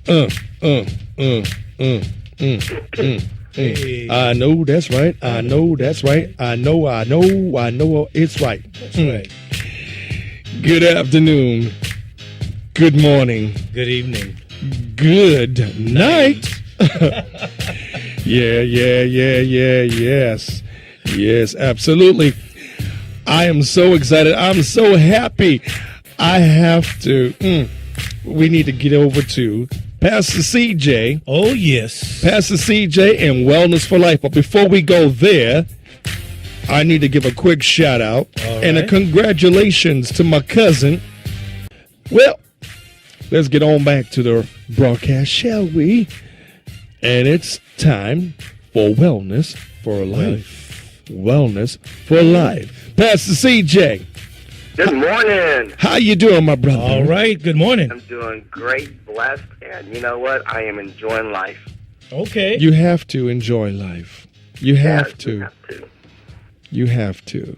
uh, uh, uh, uh, Hey. I know that's right. I know that's right. I know it's right. That's right. Good afternoon. Good morning. Good evening. Good night. Yes. Yes, absolutely. I am so excited. I'm so happy. I have to. We need to get over to Pastor CJ. Oh, yes. Pastor CJ and Wellness for Life. But before we go there, I need to give a quick shout out and a congratulations to my cousin. Well, let's get on back to the broadcast, shall we? And it's time for Wellness for Life. Wellness for Life. Pastor CJ. Good morning. How you doing, my brother? All right. Good morning. I'm doing great, blessed, and you know what? I am enjoying life. Okay. You have to enjoy life. You have Yes, to. you have to. You have to.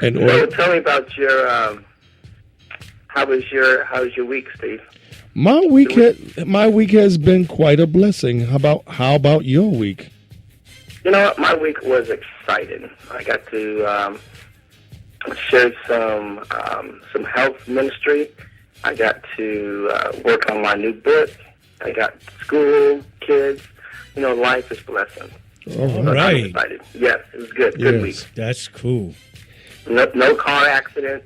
And So tell me about your how was your week, Steve? my week has been quite a blessing. How about your week? You know what? My week was exciting. I got to share some health ministry. I got to work on my new book. I got school, kids. You know, life is blessing. All I'm right. excited. Yes, it was good. Good Yes. week. That's cool. No car accident.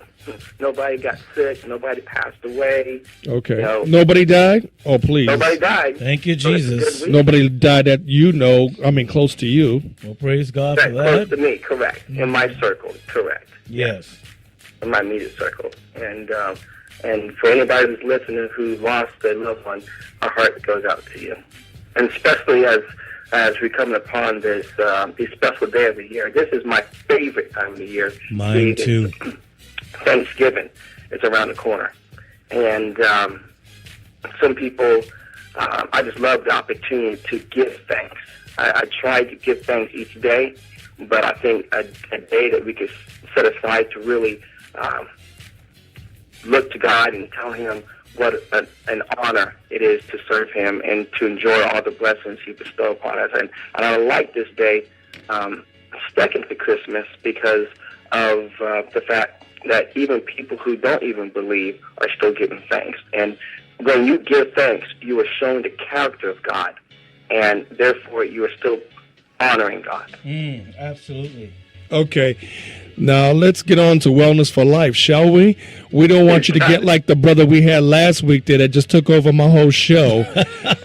Nobody got sick. Nobody passed away. Okay. No. Nobody died? Oh, please. Nobody died. Thank you, So it's a Jesus. good week. Nobody died that you know. I mean, close to you. Well, praise God for Close to that. me, correct. In my circle, correct. Yes. In my immediate circle. And for anybody who's listening who lost their loved one, our heart goes out to you. And especially as we're coming upon this special day of the year. This is my favorite time of the year. Mine too. Thanksgiving. It's around the corner. And some people, I just love the opportunity to give thanks. I try to give thanks each day, but I think a day that we could set aside to really look to God and tell Him what an honor it is to serve Him and to enjoy all the blessings He bestows upon us. And I like this day, second to Christmas, because of the fact that even people who don't even believe are still giving thanks. And when you give thanks, you are showing the character of God, and therefore you are still honoring God. Absolutely. Okay. Now let's get on to Wellness for Life, shall we? We don't want you to get like the brother we had last week that just took over my whole show.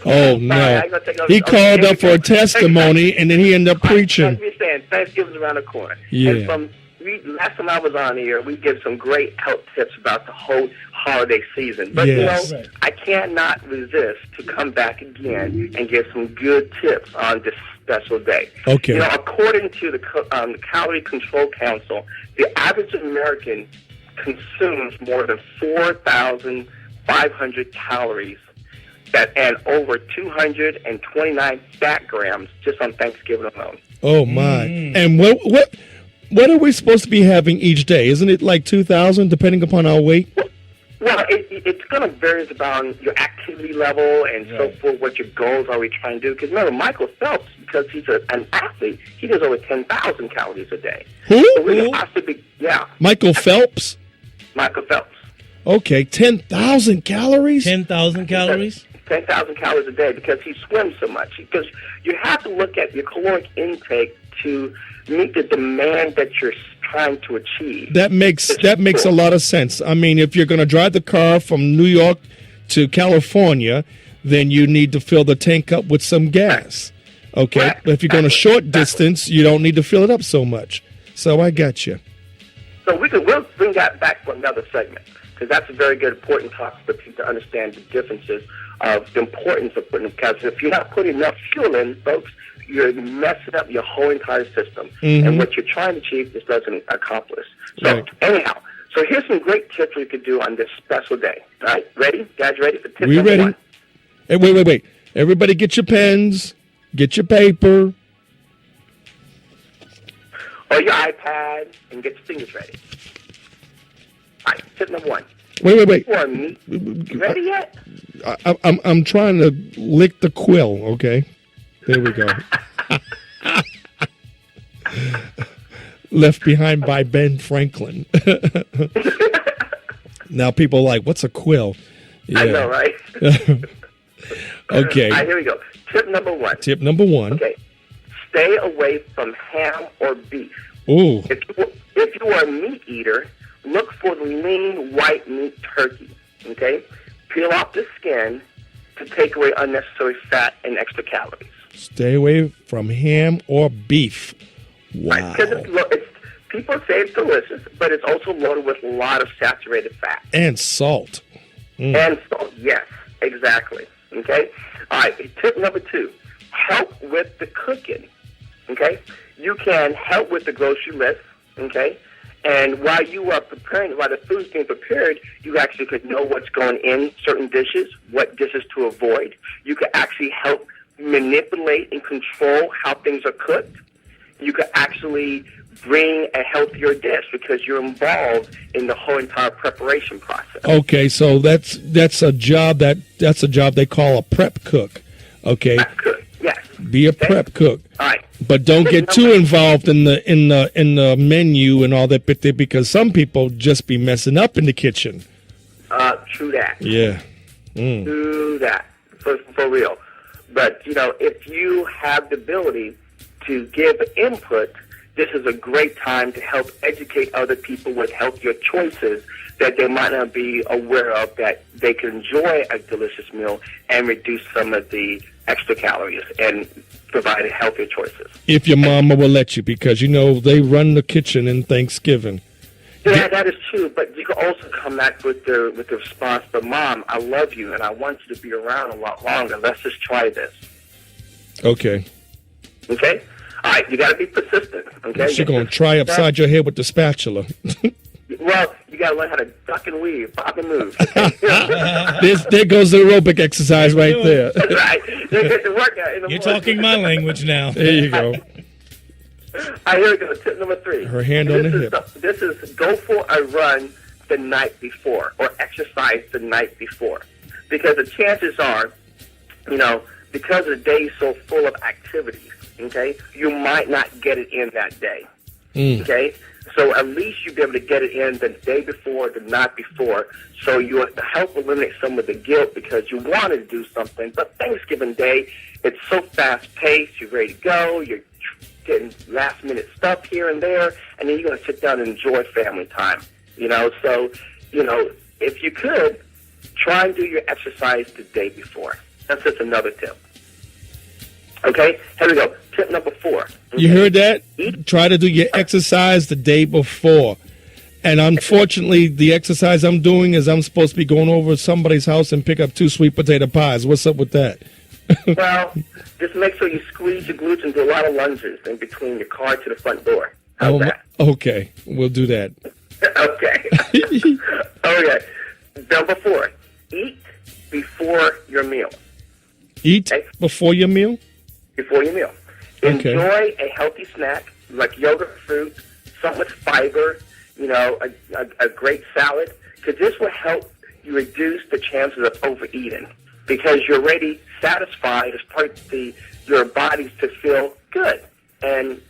Oh, no. He called up for a testimony, and then he ended up preaching. Like you're saying, Thanksgiving's around the corner. Yeah. And last time I was on here, we give some great health tips about the whole holiday season. But, Yes. you know, I cannot resist to come back again and give some good tips on this special day. Okay. You know, according to the Calorie Control Council, the average American consumes more than 4,500 calories and over 229 fat grams just on Thanksgiving alone. Oh, my. And what are we supposed to be having each day? Isn't it like 2,000 depending upon our weight? Well, it's going to vary about your activity level and so forth, what your goals are we trying to do. Because remember, Michael Phelps, because he's an athlete, he does over 10,000 calories a day. Who? So we could possibly, Michael Phelps? Michael Phelps. Okay, 10,000 calories? 10,000 calories? 10,000 calories a day because he swims so much. Because you have to look at your caloric intake to meet the demand that you're trying to achieve. That makes a lot of sense. I mean, if you're going to drive the car from New York to California, then you need to fill the tank up with some gas. Okay, Right. but if you're going a short distance, you don't need to fill it up so much. So I got you. So we'll bring that back for another segment because that's a very good, important topic for people to understand the differences of the importance of putting. Because if you're not putting enough fuel in, folks, you're messing up your whole entire system. And what you're trying to achieve, this doesn't accomplish. So anyhow, so here's some great tips we could do on this special day. All right, ready? Guys ready for tip We number ready? one? Hey, wait. Everybody get your pens, get your paper. Or your iPad and get your fingers ready. All right, tip number one. Wait. Before meat, you ready yet? I'm trying to lick the quill. Okay, there we go. Left Behind by Ben Franklin. Now people are like, what's a quill? Yeah. I know, right? Okay. All right, here we go. Tip number one. Tip number one. Okay. Stay away from ham or beef. Ooh. If you are a meat eater, look for the lean white meat turkey. Okay? Peel off the skin to take away unnecessary fat and extra calories. Stay away from ham or beef. Wow. Right? Because people say it's delicious, but it's also loaded with a lot of saturated fat. And salt. And salt, yes, exactly. Okay? All right, tip number two, help with the cooking. Okay? You can help with the grocery list. Okay? And while you are preparing, while the food's being prepared, you actually could know what's going in certain dishes, what dishes to avoid. You could actually help manipulate and control how things are cooked. You could actually bring a healthier dish because you're involved in the whole entire preparation process. Okay, so that's a job they call a prep cook. Okay, Prep cook, yes. be a prep cook. All right, but don't get too involved in the menu and all that bit there, because some people just be messing up in the kitchen. True that. Yeah. True that. For real. But if you have the ability to give input, this is a great time to help educate other people with healthier choices that they might not be aware of, that they can enjoy a delicious meal and reduce some of the extra calories and provide healthier choices. If your mama will let you, because they run the kitchen in Thanksgiving. Yeah, that is true, but you can also come back with the response, but Mom, I love you and I want you to be around a lot longer. Let's just try this. Okay. Okay? All right, you got to be persistent. Okay, She's gonna try upside your head with the spatula. Well, you got to learn how to duck and weave, bob and move. Okay? There goes the aerobic exercise right there. That's right. They get to work out in the You're morning. talking my language now. There you go. All right, here we go. Tip number 3. Her hand on the hip. This is go for a run the night before, or exercise the night before, because the chances are, because the day is so full of activities. Okay, you might not get it in that day. Okay, so at least you'll be able to get it in the day before, the night before, so you have to help eliminate some of the guilt because you wanted to do something. But Thanksgiving Day, it's so fast paced. You're ready to go. You're getting last minute stuff here and there, and then you're going to sit down and enjoy family time. So if you could, try and do your exercise the day before. That's just another tip. Okay, here we go. Tip number 4. Okay. You heard that? Try to do your exercise the day before. And unfortunately, the exercise I'm doing is I'm supposed to be going over to somebody's house and pick up 2 sweet potato pies. What's up with that? Well, just make sure you squeeze your glutes and do a lot of lunges in between your car to the front door. How's that? Okay, we'll do that. Okay. Okay. Number 4, eat before your meal. Eat before your meal? Before your meal. Okay. Enjoy a healthy snack like yogurt, fruit, something with fiber, a great salad, because this will help you reduce the chances of overeating because you're already satisfied. It starts your bodies to feel good and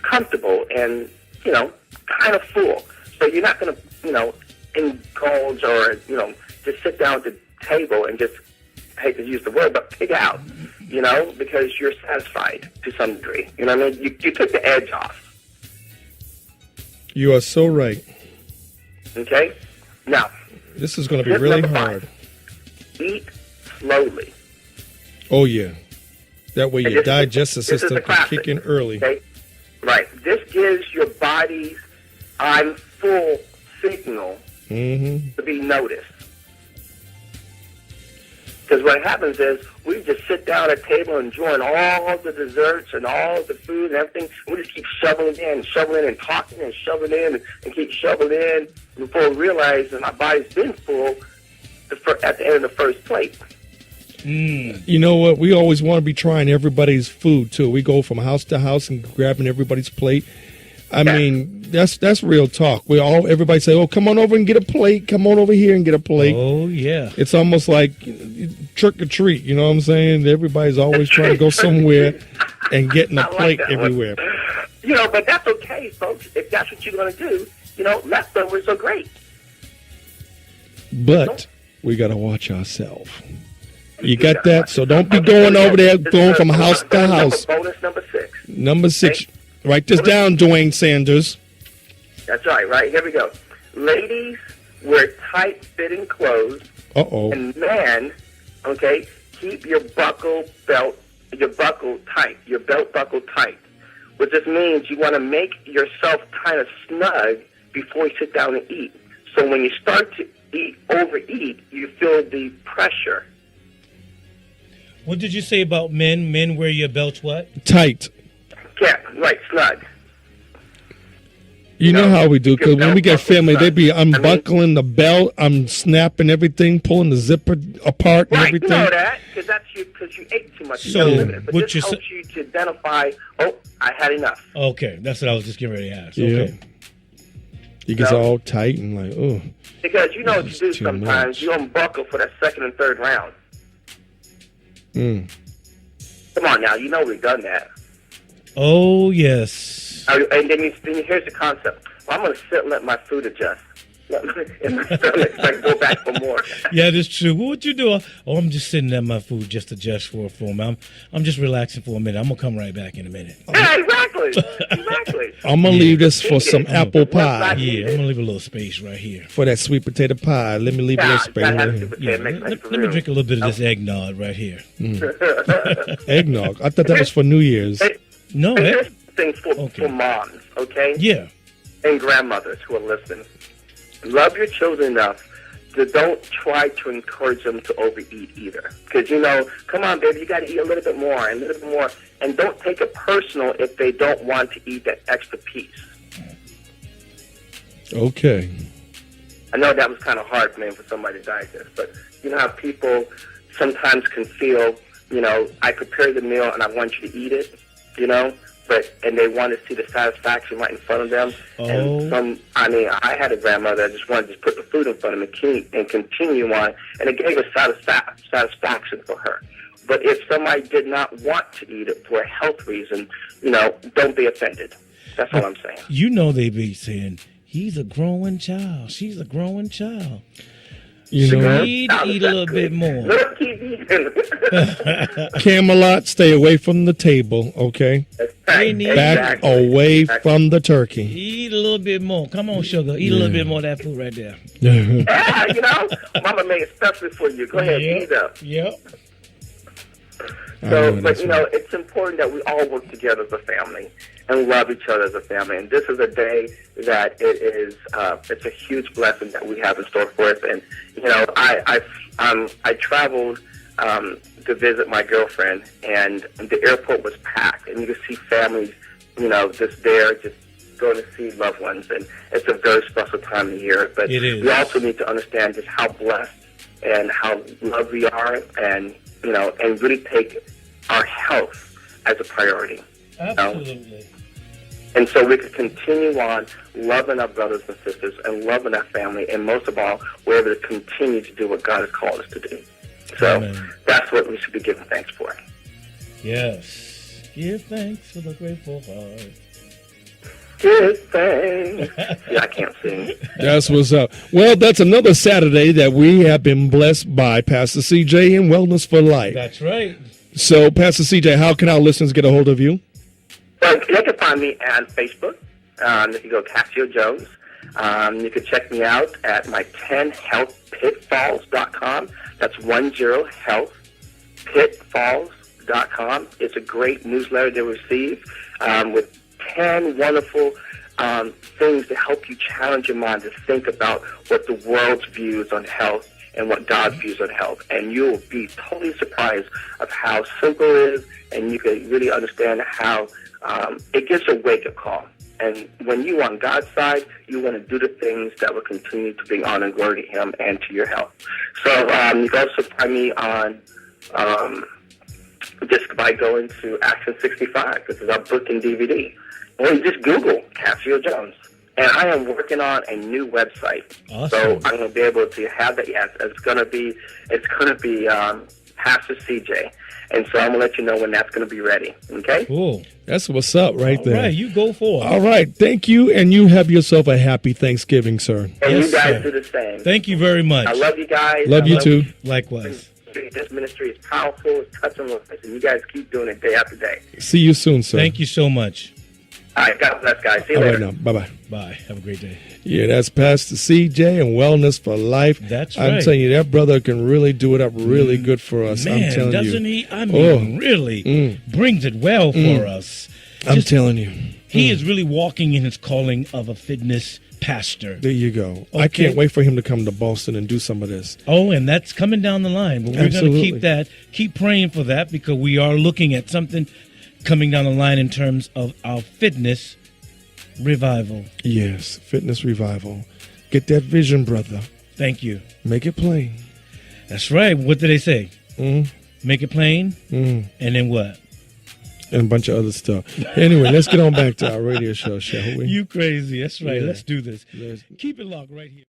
comfortable and, kind of full. So you're not going to, indulge or, just sit down at the table and just, I hate to use the word, but pig out, because you're satisfied to some degree. You know what I mean? You took the edge off. You are so right. Okay? Now, this is going to be really hard. 5, eat slowly. Oh, yeah. That way your digestive this is system the can classic, kick in early. Okay? Right. This gives your body's I'm full signal to be noticed. Because what happens is we just sit down at a table enjoying all the desserts and all the food and everything. We just keep shoveling in and talking and shoveling in and keep shoveling in before we realize that my body's been full at the end of the first plate. You know what? We always want to be trying everybody's food, too. We go from house to house and grabbing everybody's plate. I mean, that's real talk. Everybody say, "Oh, come on over and get a plate. Come on over here and get a plate." Oh, yeah. It's almost like trick or treat. You know what I'm saying? Everybody's always trying to go somewhere and getting a I like plate that everywhere. one. But that's okay, folks. If that's what you're going to do, leftovers are great. But we got to watch ourselves. You got that? So don't be going over there, going from house to house. Bonus number 6. Number 6. Write this down, Dwayne Sanders. That's right. Here we go. Ladies, wear tight-fitting clothes. Uh-oh. And man, okay, keep your belt tight, your belt buckle tight, which just means you want to make yourself kind of snug before you sit down and eat. So when you start to overeat, you feel the pressure. What did you say about men? Men wear your belts what? Tight. Yeah, right, snug. You know how we do, because when we get family, they be unbuckling the belt, I'm snapping everything, pulling the zipper apart and everything. Right, you know that, because you ate too much. So, but this helps you to identify, I had enough. Okay, that's what I was just getting ready to ask. Yeah. Okay. You get all tight and like, oh. Because you know what you do sometimes, you unbuckle for that second and third round. Come on now, you know we've done that. Oh, yes. And then here's the concept. Well, I'm going to sit and let my food adjust. In my stomach, so I can go back for more. Yeah, that's true. What would you do? Oh, I'm just sitting there, my food just adjust for a moment. I'm just relaxing for a minute. I'm going to come right back in a minute. Yeah, exactly. I'm going to leave this for some apple pie. Yeah, I'm going to leave a little space right here. For that sweet potato pie. Let me leave a little space right here. Let me drink a little bit of this eggnog right here. Eggnog? I thought that was for New Year's. No, here's things for moms, okay? Yeah. And grandmothers who are listening. Love your children enough to don't try to encourage them to overeat either. Because, come on, baby, you got to eat a little bit more and a little bit more. And don't take it personal if they don't want to eat that extra piece. Okay. I know that was kind of hard, man, for somebody to digest. But you know how people sometimes can feel, I prepared the meal and I want you to eat it, and they want to see the satisfaction right in front of them. Oh. And I had a grandmother that just wanted to put the food in front of me and continue on, and it gave a satisfaction for her. But if somebody did not want to eat it for a health reason, don't be offended. That's all I'm saying. They be saying, he's a growing child. She's a growing child. Eat a little bit more. Camelot, stay away from the table, okay? Back away from the turkey. Eat a little bit more. Come on, sugar. Eat a little bit more of that food right there. Yeah, Mama made it especially for you. Go ahead, eat up. Yep. So, but it's important that we all work together as a family and love each other as a family. And this is a day that it's a huge blessing that we have in store for us. And I traveled to visit my girlfriend, and the airport was packed, and you could see families, just there, just going to see loved ones, and it's a very special time of year. But we also need to understand just how blessed and how loved we are, and and really take our health as a priority. Absolutely. And so we could continue on loving our brothers and sisters and loving our family, and most of all, we're able to continue to do what God has called us to do. So that's what we should be giving thanks for. Yes. Give thanks for the grateful heart. Give thanks. Yeah, I can't sing. That's what's up. Well, that's another Saturday that we have been blessed by Pastor CJ and Wellness for Life. That's right. So, Pastor CJ, how can our listeners get a hold of you? Well, you can find me on Facebook. You can go Casio Jones. You can check me out at my 10healthpitfalls.com. That's 10healthpitfalls.com. It's a great newsletter to receive with 10 wonderful things to help you challenge your mind to think about what the world's views on health and what God's views on health. And you'll be totally surprised of how simple it is, and you can really understand how it gives a wake-up call. And when you're on God's side, you want to do the things that will continue to bring honor and glory to Him and to your health. So you can also find me on just by going to Action 65. This is our book and DVD. Or you just Google Casio Jones. And I am working on a new website. Awesome. So I'm going to be able to have that. Yes, it's going to be Pastor CJ. And so I'm going to let you know when that's going to be ready. Okay? Cool. That's what's up right there. All right, you go for it. All right. Thank you. And you have yourself a happy Thanksgiving, sir. And Yes, you guys sir. do the same. Thank you very much. I love you guys. Love I you too. Likewise. This ministry is powerful. It's touching lives. And you guys keep doing it day after day. See you soon, sir. Thank you so much. All right. God bless, guys. See you All later. right now. Bye-bye. Bye. Have a great day. Yeah, that's Pastor CJ and Wellness for Life. That's I'm right. telling you, that brother can really do it up really good for us. Man, I'm telling doesn't you. he? I mean, really brings it well for us. I'm Just- telling you. He is really walking in his calling of a fitness pastor. There you go. I Okay. can't wait for him to come to Boston and do some of this. Oh, and that's coming down the line. But we're going to Absolutely. keep praying for that, because we are looking at something coming down the line in terms of our fitness revival. Yes, fitness revival. Get that vision, brother. Thank you. Make it plain. That's right. What did they say? Mhm. Make it plain, and then what? And a bunch of other stuff. Anyway, let's get on back to our radio show, shall we? You crazy. That's right. Yeah. Let's do this. Let's- Keep it locked right here.